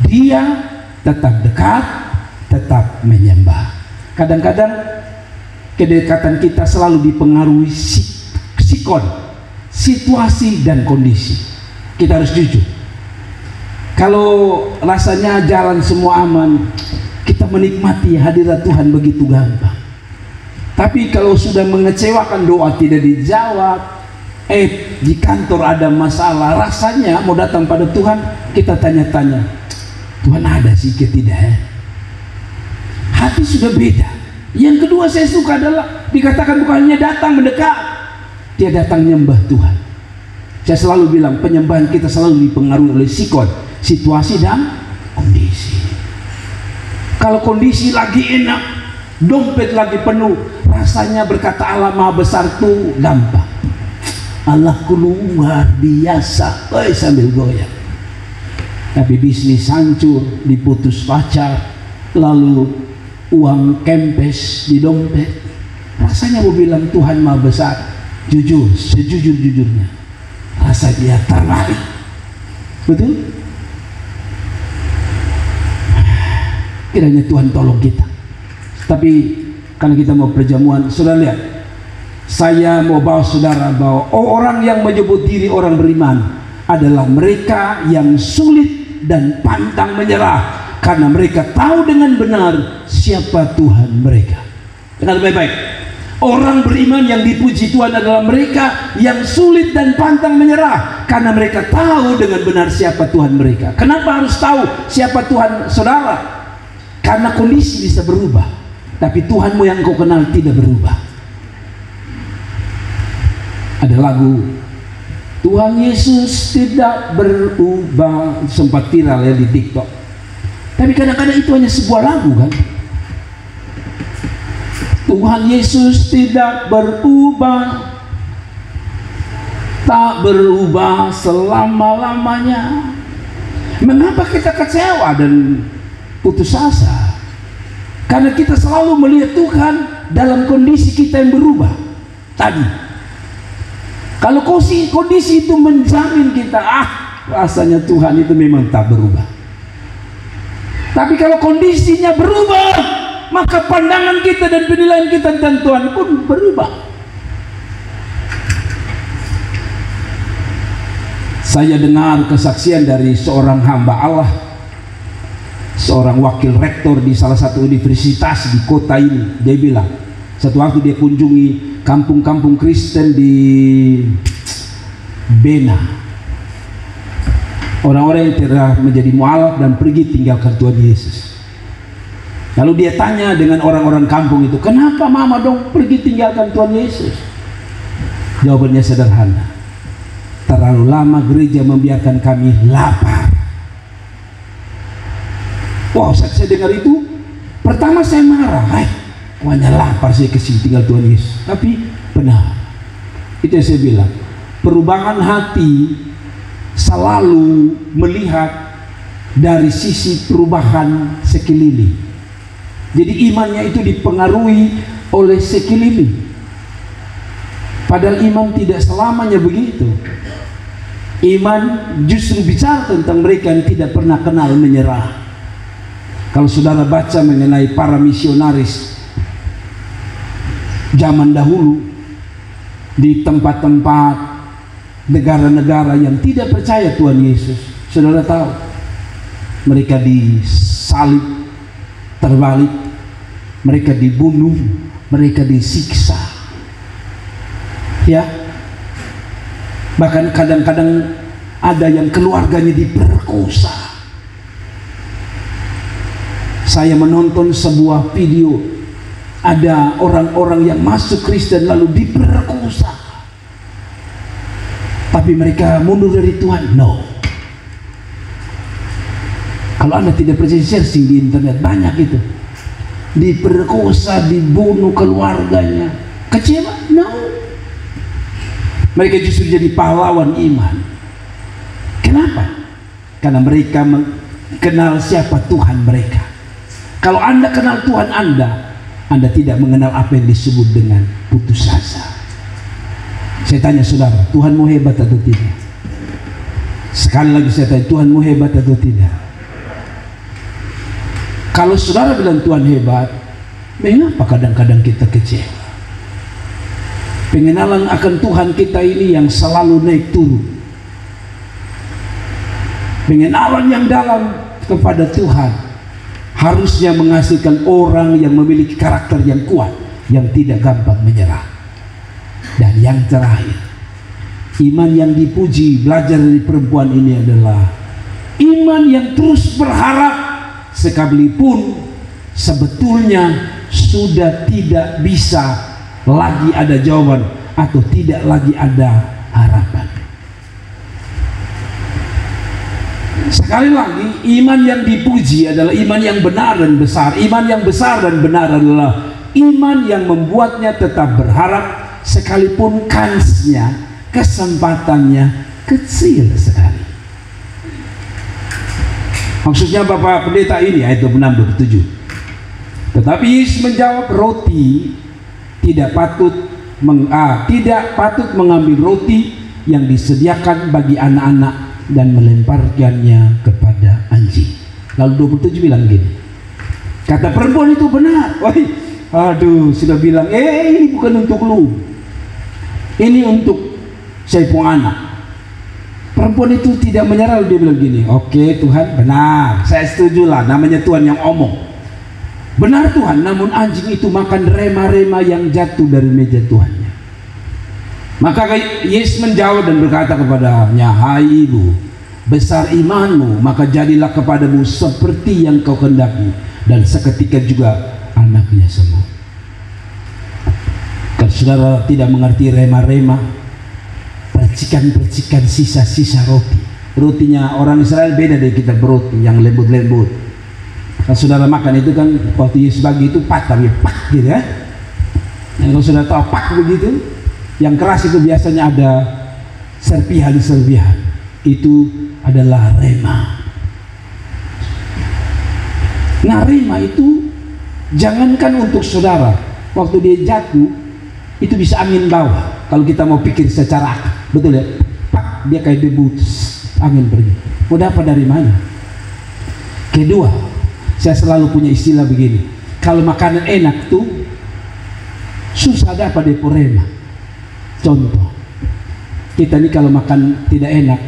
dia tetap dekat, tetap menyembah. Kadang-kadang kedekatan kita selalu dipengaruhi sikon, situasi dan kondisi. Kita harus jujur. Kalau rasanya jalan semua aman, kita menikmati hadirat Tuhan begitu gampang. Tapi kalau sudah mengecewakan, doa tidak dijawab, di kantor ada masalah, rasanya mau datang pada Tuhan, kita tanya-tanya, Tuhan ada sih ke tidak ya? Hati sudah beda. Yang kedua saya suka adalah dikatakan bukan hanya datang mendekat, dia datang nyembah Tuhan. Saya selalu bilang penyembahan kita selalu dipengaruhi oleh sikon, situasi dan kondisi. Kalau kondisi lagi enak, dompet lagi penuh, rasanya berkata Allah Maha Besar tuh gampang. Allahku luar biasa, sambil goyang. Tapi bisnis hancur, diputus pacar, lalu uang kempes di dompet, rasanya mau bilang Tuhan Maha Besar. Jujur, sejujur-jujurnya, rasa dia terbalik. Betul? Kiranya Tuhan tolong kita. Tapi karena kita mau perjamuan, saudara lihat, saya mau bawa saudara bahwa orang yang menyebut diri orang beriman adalah mereka yang sulit dan pantang menyerah, karena mereka tahu dengan benar siapa Tuhan mereka. Dengar baik-baik, orang beriman yang dipuji Tuhan adalah mereka yang sulit dan pantang menyerah, karena mereka tahu dengan benar siapa Tuhan mereka. Kenapa harus tahu siapa Tuhan saudara? Karena kondisi bisa berubah, tapi Tuhanmu yang kau kenal tidak berubah. Ada lagu, Tuhan Yesus tidak berubah, sempat viral ya di TikTok. Tapi kadang-kadang itu hanya sebuah lagu kan. Tuhan Yesus tidak berubah, tak berubah selama-lamanya. Mengapa kita kecewa dan putus asa? Karena kita selalu melihat Tuhan dalam kondisi kita yang berubah. Tadi, kalau kondisi itu menjamin kita, rasanya Tuhan itu memang tak berubah. Tapi kalau kondisinya berubah, maka pandangan kita dan penilaian kita tentang Tuhan pun berubah. Saya dengar kesaksian dari seorang hamba Allah, seorang wakil rektor di salah satu universitas di kota ini. Dia bilang, satu waktu dia kunjungi kampung-kampung Kristen di Bena, orang-orang yang telah menjadi mualaf dan pergi tinggalkan Tuhan Yesus. Lalu dia tanya dengan orang-orang kampung itu, kenapa mama dong pergi tinggalkan Tuhan Yesus? Jawabannya sederhana, terlalu lama gereja membiarkan kami lapar. Wow, saat saya dengar itu, pertama saya marah, hanya lapar saya kesini tinggal Tuhan Yesus. Tapi benar, itu yang saya bilang, perubahan hati selalu melihat dari sisi perubahan sekeliling. Jadi imannya itu dipengaruhi oleh sekeliling. Padahal iman tidak selamanya begitu. Iman justru bicara tentang mereka yang tidak pernah kenal menyerah. Kalau saudara baca mengenai para misionaris zaman dahulu di tempat-tempat negara-negara yang tidak percaya Tuhan Yesus, saudara tahu mereka disalib, terbalik, mereka dibunuh, mereka disiksa, ya. Bahkan kadang-kadang ada yang keluarganya diperkosa. Saya menonton sebuah video, ada orang-orang yang masuk Kristen lalu diperkosa, tapi mereka mundur dari Tuhan. No. Kalau Anda tidak percaya, searching di internet, banyak itu. Diperkosa, dibunuh keluarganya. Kecewa? No. Mereka justru jadi pahlawan iman. Kenapa? Karena mereka mengenal siapa Tuhan mereka. Kalau Anda kenal Tuhan Anda, Anda tidak mengenal apa yang disebut dengan putus asa. Saya tanya saudara, Tuhanmu hebat atau tidak? Sekali lagi saya tanya, Tuhanmu hebat atau tidak? Kalau saudara bilang Tuhan hebat, mengapa kadang-kadang kita kecewa? Pengenalan akan Tuhan kita ini yang selalu naik turun. Pengenalan yang dalam kepada Tuhan harusnya menghasilkan orang yang memiliki karakter yang kuat, yang tidak gampang menyerah. Dan yang terakhir, iman yang dipuji, belajar dari perempuan ini adalah iman yang terus berharap sekalipun sebetulnya sudah tidak bisa lagi ada jawaban atau tidak lagi ada harapan. Sekali lagi, iman yang dipuji adalah iman yang benar dan besar. Iman yang besar dan benar adalah iman yang membuatnya tetap berharap sekalipun kansnya, kesempatannya kecil sekali. Maksudnya Bapak Pendeta ini ayat 26-27. Tetapi Yesus menjawab, roti tidak patut mengambil roti yang disediakan bagi anak-anak dan melemparkannya kepada anjing. Lalu 27 bilang gini, kata perempuan itu benar. Wah, aduh, sudah bilang, ini bukan untuk lu, ini untuk saya punya anak. Perempuan itu tidak menyerah, dia bilang gini, oke Tuhan, benar, saya setuju lah, namanya Tuhan yang omong. Benar Tuhan, namun anjing itu makan rema-rema yang jatuh dari meja Tuhannya. Maka Yesus menjawab dan berkata kepadanya, hai ibu, besar imanmu, maka jadilah kepadamu seperti yang kau kehendaki. Dan seketika juga anaknya sembuh. Kalau saudara tidak mengerti rema-rema, percikan-percikan sisa-sisa roti. Rotinya orang Israel beda dari kita berroti yang lembut-lembut. Kalau saudara makan itu kan waktu Yesus bagi itu patah, pak gitu ya. Dan kalau saudara tahu pak begitu, yang keras itu biasanya ada serpihan-serpihan. Itu adalah rema. Nah, rema itu jangankan untuk saudara, waktu dia jatuh itu bisa angin bawah. Kalau kita mau pikir secara akal, betul ya? Pak, dia kayak debu, angin pergi. Mau dapat dari mana? Kedua, saya selalu punya istilah begini, kalau makanan enak tuh susah dapat depo rema. Contoh, kita ini kalau makan tidak enak,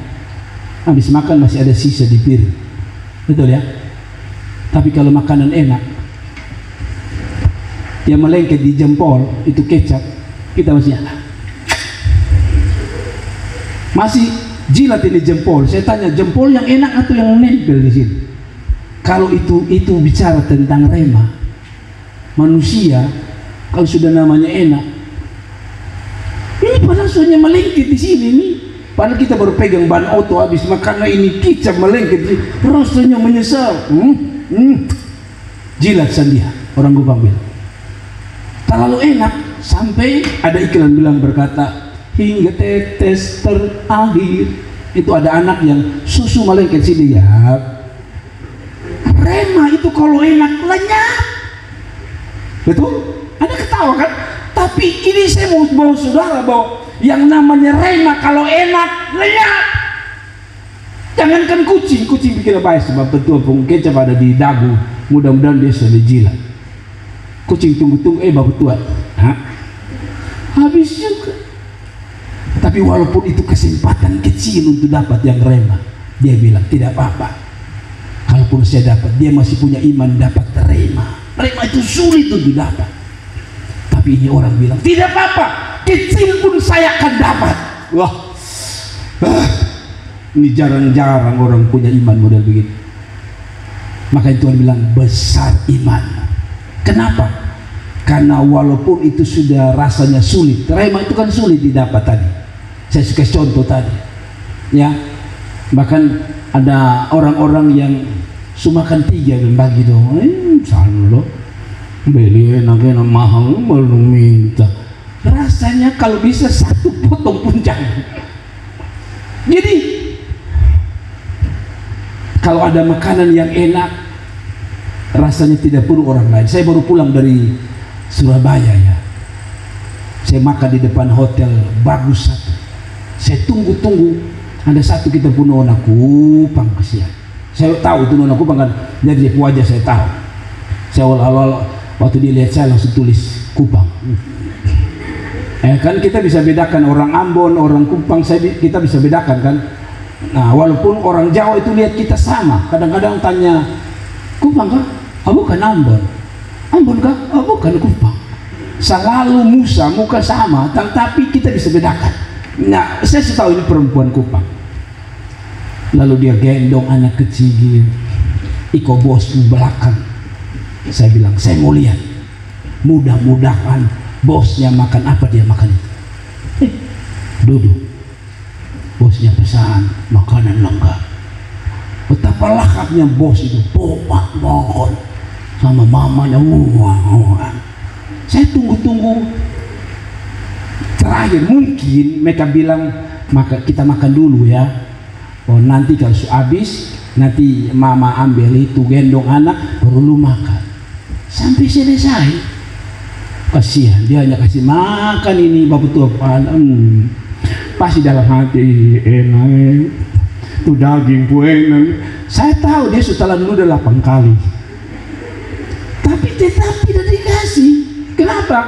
habis makan masih ada sisa di piring, betul ya? Tapi kalau makanan enak, dia melengket di jempol, itu kecap, kita masih jilat ini jempol. Saya tanya, jempol yang enak atau yang nempel di sini? Kalau itu bicara tentang rema, manusia kalau sudah namanya enak, ini padahal sudah melengket di sini nih. Padahal kita baru pegang ban auto, habis makan ini kicap melengket, rasanya menyesal. Jilat sandia, orang Gupang bilang. Terlalu enak sampai ada iklan bilang berkata hingga tetes terakhir. Itu ada anak yang susu melengket sini ya. Rema itu kalau enak lenyap, betul? Anda ketawa kan? Tapi ini saya mau saudara bahwa yang namanya rema kalau enak lenyap. Jangankan kucing pikir apa sebab betul kecap ada di dagu, mudah-mudahan dia sudah jilat. Kucing tunggu-tunggu, baru tua, habis juga. Tapi walaupun itu kesempatan kecil untuk dapat yang rema, dia bilang tidak apa-apa. Kalaupun saya dapat, dia masih punya iman dapat rema. Rema itu sulit untuk dapat. Tapi ini orang bilang, tidak apa-apa, kecil pun saya akan dapat. Wah, ini jarang-jarang orang punya iman model begitu. Makanya Tuhan bilang, besar iman. Kenapa? Karena walaupun itu sudah rasanya sulit, rema itu kan sulit didapat tadi. Saya suka contoh tadi. Ya, bahkan ada orang-orang yang sumakan 3 dan bagi dong, sana loh, beli enak-enak mahal, belum minta. Rasanya kalau bisa 1 potong pun jangan. Jadi kalau ada makanan yang enak, rasanya tidak perlu orang lain. Saya baru pulang dari Surabaya ya. Saya makan di depan hotel bagus satu. Saya tunggu-tunggu, ada satu kita pun nona Kupang, kesian. Saya tahu itu nona Kupang kan, jadi wajah saya tahu. Saya awal-awal waktu dia lihat saya langsung tulis Kupang. Kan kita bisa bedakan orang Ambon, orang Kupang, kita bisa bedakan kan. Nah, walaupun orang Jawa itu lihat kita sama, kadang-kadang tanya, Kupang kah? Oh, bukan Ambon. Ambon kah? Oh, bukan Kupang. Selalu muka sama, tapi kita bisa bedakan. Nah, saya tahu ini perempuan Kupang. Lalu dia gendong anak kecil, Iko bosku belakang. Saya bilang, saya mau lihat. Mudah-mudahan bosnya makan apa dia makan itu. Duduk. Bosnya pesan makanan lengkap. Betapa lahapnya bos itu, bopak mohon sama mamanya. Saya tunggu-tunggu. Terakhir mungkin mereka bilang kita makan dulu ya. Oh nanti kalau habis nanti mama ambil itu gendong anak baru lu makan. Sampai selesai. Kasihan dia hanya kasih makan ini bapak tua pasti dalam hati enak itu daging enak. Saya tahu dia sudah telan dulu 8 kali, tapi tetap tidak dikasih. Kenapa?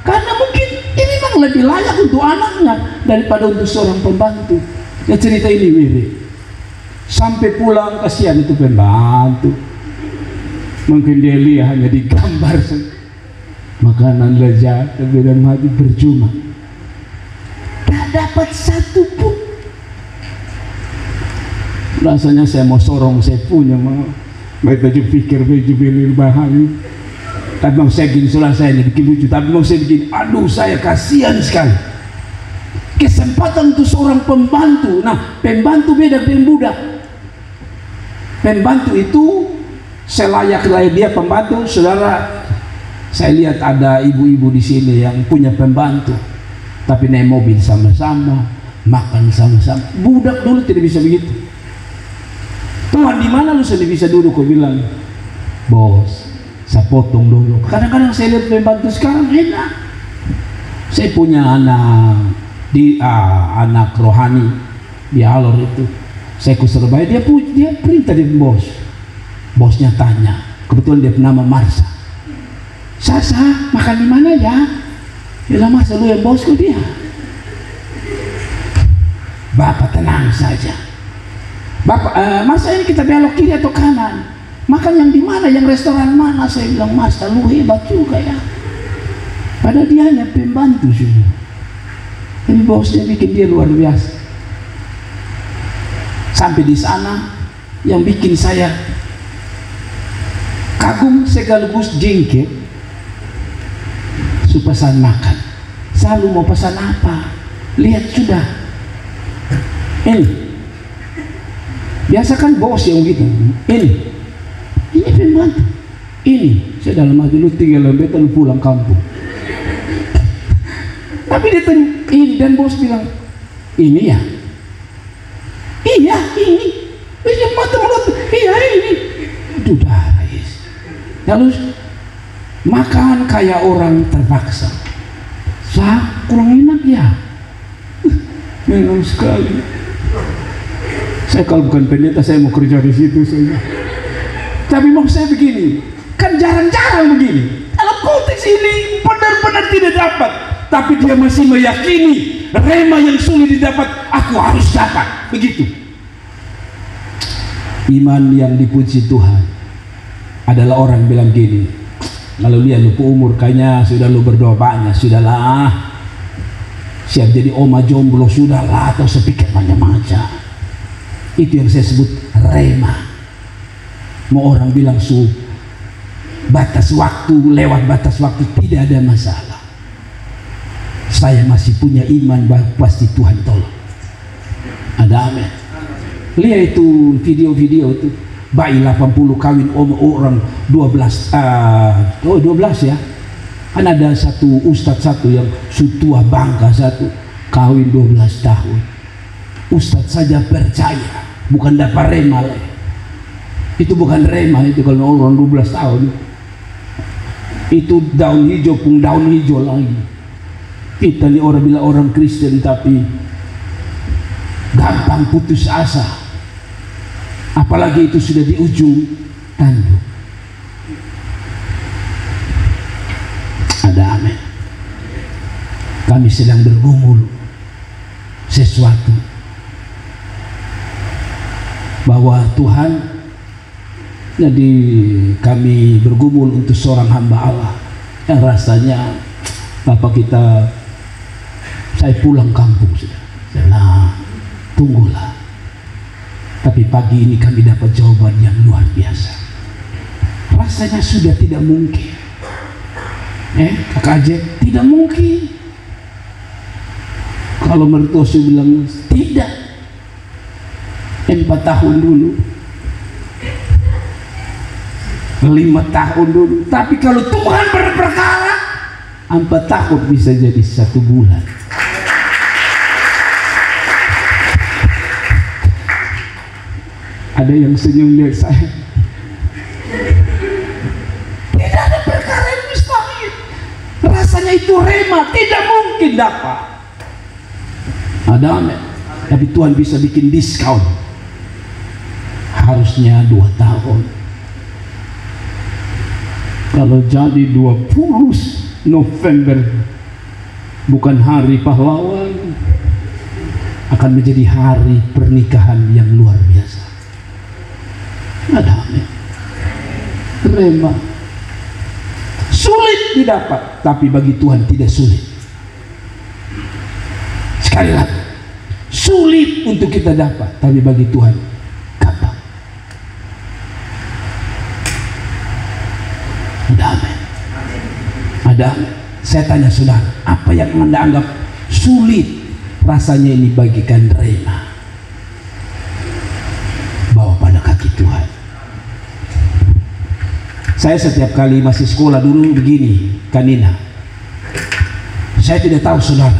Karena mungkin ini memang lebih layak untuk anaknya daripada untuk seorang pembantu. Ya cerita ini mirip. Sampai pulang kasihan itu pembantu, mungkin dia lihat hanya digambar makanan lezat tapi dalam hati percuma. Tak dapat satu pun. Rasanya saya mau sorong, saya punya mau baju pikir baju beli bahan. Tapi mau saya gini soalnya saya ini bikin lucu. Tapi mau saya bikin, aduh saya kasihan sekali. Kesempatan untuk seorang pembantu. Nah, pembantu beda dengan budak. Pembantu itu selayak-layak dia pembantu. Saudara, saya lihat ada ibu-ibu di sini yang punya pembantu. Tapi naik mobil sama-sama, makan sama-sama. Budak dulu tidak bisa begitu. Tuhan di mana lu sudah bisa duduk? Kau bilang, bos, saya potong dulu. Kadang-kadang saya lihat pembantu sekarang enak. Saya punya anak rohani di Alor itu. Saya ke Surabaya, dia perintah di bos. Bosnya tanya, kebetulan dia nama Marsa. Sasa, makan di mana ya? Bilang masa lu yang bosku dia. Bapak tenang saja. Bapak, masa ini kita belok kiri atau kanan? Makan yang di mana? Yang restoran mana? Saya bilang masa lu hebat juga ya. Padahal dia hanya pembantu semua. Tapi bosnya bikin dia luar biasa. Sampai di sana yang bikin saya kagum sekaligus jengkel. Pesan makan, selalu mau pesan apa? Lihat sudah, ini biasa kan bos yang gitu. Ini pembantu. Ini saya dalam hati lu tinggal lembetan pulang kampung. Tapi dia ini dan bos bilang ini ya, iya ini, bisa mata mulut, iya ini. Sudah, lalu makan kayak orang terpaksa. Saya kurang enak ya. Memang sekali. Saya kalau bukan pendeta saya mau kerja di situ saja. Tapi mau saya begini, kan jarang-jarang begini. Dalam konteks ini benar-benar tidak dapat, tapi dia masih meyakini rema yang sulit didapat, aku harus dapat. Begitu. Iman yang dipuji Tuhan adalah orang bilang gini. Lalu dia lupa umur, kayaknya sudah lu berdoa banyak, sudahlah. Siap jadi oma jomblo, sudahlah, atau sepikir macam-macam. Itu yang saya sebut rema. Mau orang bilang batas waktu, lewat batas waktu, tidak ada masalah. Saya masih punya iman bahwa pasti Tuhan tolong. Ada amin. Lihat itu video-video itu. Bayi 80 kawin orang 12 ya. Kan ada satu ustadz satu yang sutua bangka satu kawin 12 tahun. Ustadz saja percaya, bukan dapat rema. Itu bukan rema itu kalau orang 12 tahun. Itu daun hijau pun daun hijau lagi. Kita nih orang bilang orang Kristen tapi gampang putus asa, apalagi itu sudah di ujung tanduk. Ada amin. Kami sedang bergumul sesuatu bahwa Tuhan, jadi kami bergumul untuk seorang hamba Allah yang rasanya Bapak kita, saya pulang kampung sudah. Nah, tunggulah. Tapi pagi ini kami dapat jawaban yang luar biasa. Rasanya sudah tidak mungkin. Kakak Ajeng, tidak mungkin. Kalau mertua bilang tidak, 4 tahun dulu, 5 tahun dulu. Tapi kalau Tuhan berperkara, 4 tahun bisa jadi 1 bulan. Ada yang senyum lihat saya. Tidak ada perkara yang mustahil. Rasanya itu rema, tidak mungkin dapat. Ada amin. Tapi Tuhan bisa bikin diskon. Harusnya 2 tahun. Kalau jadi 20 November bukan hari pahlawan, akan menjadi hari pernikahan yang luar biasa. Ada amin. Rema sulit didapat, tapi bagi Tuhan tidak sulit. Sekali lagi, sulit untuk kita dapat, tapi bagi Tuhan gampang. Ada amin. Ada amin. Saya tanya saudara, apa yang Anda anggap sulit rasanya ini bagikan rema? Bawa pada kaki Tuhan. Saya setiap kali masih sekolah dulu begini, Kanina. Saya tidak tahu saudara.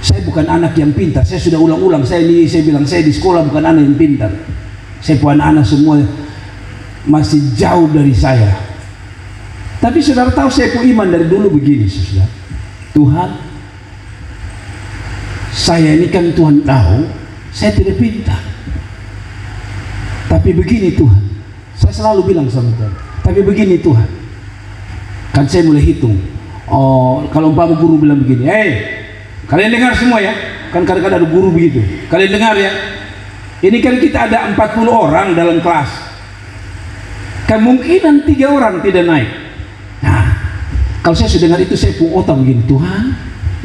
Saya bukan anak yang pintar. Saya sudah ulang-ulang. Saya bilang saya di sekolah bukan anak yang pintar. Saya punya anak semua masih jauh dari saya. Tapi saudara tahu saya punya iman dari dulu begini, saudara. Tuhan, saya ini kan Tuhan tahu saya tidak pintar. Tapi begini Tuhan. Saya selalu bilang sama Tuhan, tapi begini Tuhan. Kan saya mulai hitung. Oh, kalau umpama guru bilang begini, kalian dengar semua ya. Kan kadang-kadang ada guru begitu. Kalian dengar ya. Ini kan kita ada 40 orang dalam kelas. Kemungkinan 3 orang tidak naik. Nah, kalau saya sudah dengar itu saya pun otak begini, Tuhan,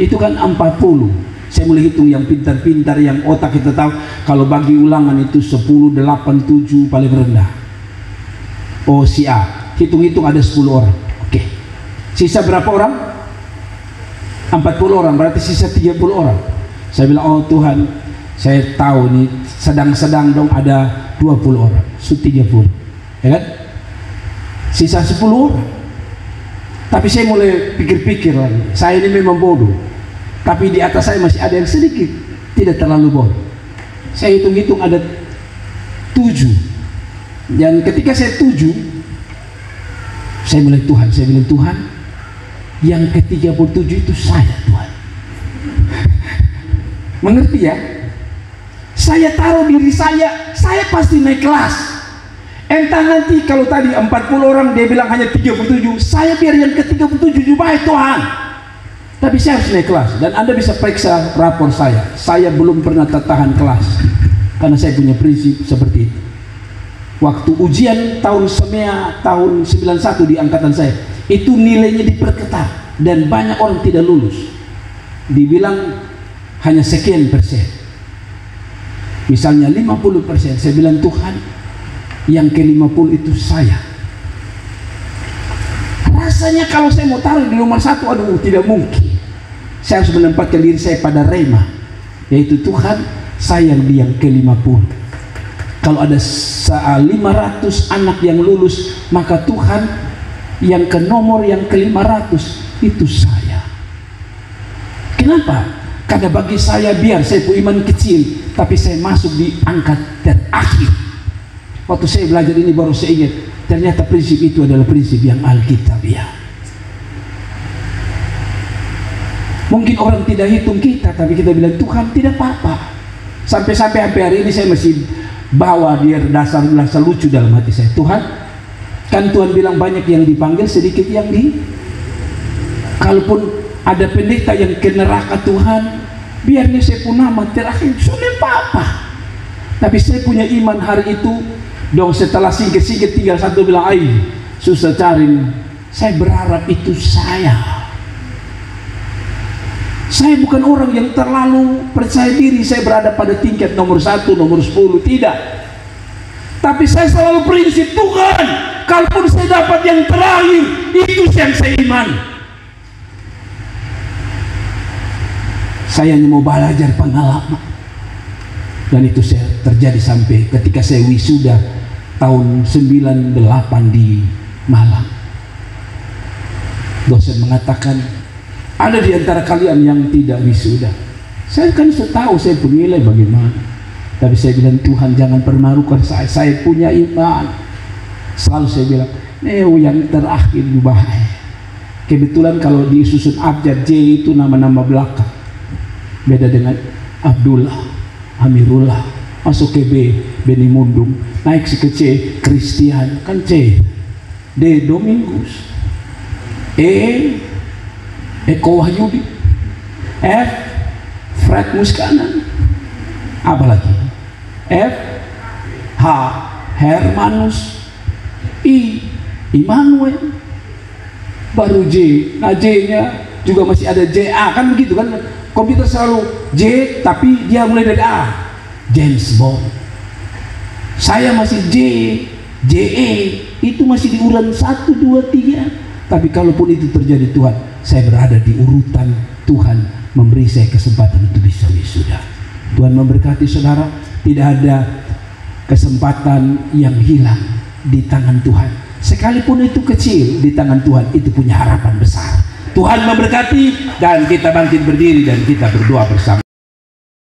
itu kan 40. Saya mulai hitung yang pintar-pintar, yang otak kita tahu. Kalau bagi ulangan itu 10, 8, 7 paling rendah. Oh si A, hitung-hitung ada 10 orang. Oke. Sisa berapa orang? 40 orang, berarti sisa 30 orang. Saya bilang, oh Tuhan, saya tahu nih sedang-sedang dong ada 20 orang, 30. Ya kan? Sisa 10 orang. Tapi saya mulai pikir-pikir lagi. Saya ini memang bodoh. Tapi di atas saya masih ada yang sedikit tidak terlalu bodoh. Saya hitung-hitung ada 7. Dan ketika saya 7, saya mulai Tuhan, saya bilang Tuhan, yang ke-37 itu saya Tuhan. Mengerti ya? Saya taruh diri saya pasti naik kelas. Entah nanti kalau tadi 40 orang dia bilang hanya 37, saya biar yang ke-37 baik Tuhan. Tapi saya harus naik kelas. Dan Anda bisa periksa rapor saya. Saya belum pernah tertahan kelas. Karena saya punya prinsip seperti itu. Waktu ujian tahun SEMEA tahun 91 di angkatan saya, itu nilainya diperketat dan banyak orang tidak lulus. Dibilang hanya sekian persen. Misalnya 50%, saya bilang Tuhan, yang ke-50 itu saya. Rasanya kalau saya mau taruh di nomor 1, aduh tidak mungkin. Saya harus menempatkan diri saya pada rema, yaitu Tuhan, saya yang ke-50. Kalau ada 500 anak yang lulus, maka Tuhan yang ke nomor yang ke-500 itu saya. Kenapa? Karena bagi saya biar saya punya iman kecil, tapi saya masuk di angka terakhir. Waktu saya belajar ini baru saya ingat, ternyata prinsip itu adalah prinsip yang alkitabiah. Mungkin orang tidak hitung kita, tapi kita bilang Tuhan tidak apa-apa. Sampai-sampai hari ini saya masih bawa dia dasar lucu dalam hati saya. Tuhan, kan Tuhan bilang banyak yang dipanggil, sedikit yang kalaupun ada pendeta yang ke neraka Tuhan, biarnya saya pun nama terakhir, sudah apa-apa. Tapi saya punya iman hari itu. Dong setelah singkat-singkat tinggal satu bilang, susah cari. Saya berharap itu saya. Saya bukan orang yang terlalu percaya diri saya berada pada tingkat nomor 1, nomor 10, tidak. Tapi saya selalu prinsip Tuhan, kalaupun saya dapat yang terakhir, itu yang saya iman. Saya hanya mau belajar pengalaman. Dan itu saya terjadi sampai ketika saya wisuda tahun 98 di Malang. Dosen mengatakan, ada di antara kalian yang tidak wisuda. Saya kan sudah tahu saya penilai bagaimana. Tapi saya bilang, Tuhan jangan permalukan saya punya iman. Selalu saya bilang, yang terakhir bahaya. Kebetulan kalau disusun abjad J itu nama-nama belakang. Beda dengan Abdullah, Amirullah, masuk ke B, Beni Mundung, naik ke C, Christian, kan C, D, Domingus, E, Eko Wahyudi, F, Fred Muskanan, apa lagi? F, H, Hermanus, I, Immanuel, baru J. Nah J-nya juga masih ada JA, kan begitu kan? Komputer selalu J, tapi dia mulai dari A. James Bond. Saya masih J, JE, itu masih di urutan 1, 2, 3. Tapi kalaupun itu terjadi Tuhan, saya berada di urutan Tuhan memberi saya kesempatan untuk bisa wisuda. Tuhan memberkati saudara, tidak ada kesempatan yang hilang di tangan Tuhan. Sekalipun itu kecil, di tangan Tuhan itu punya harapan besar. Tuhan memberkati, dan kita bangkit berdiri dan kita berdoa bersama.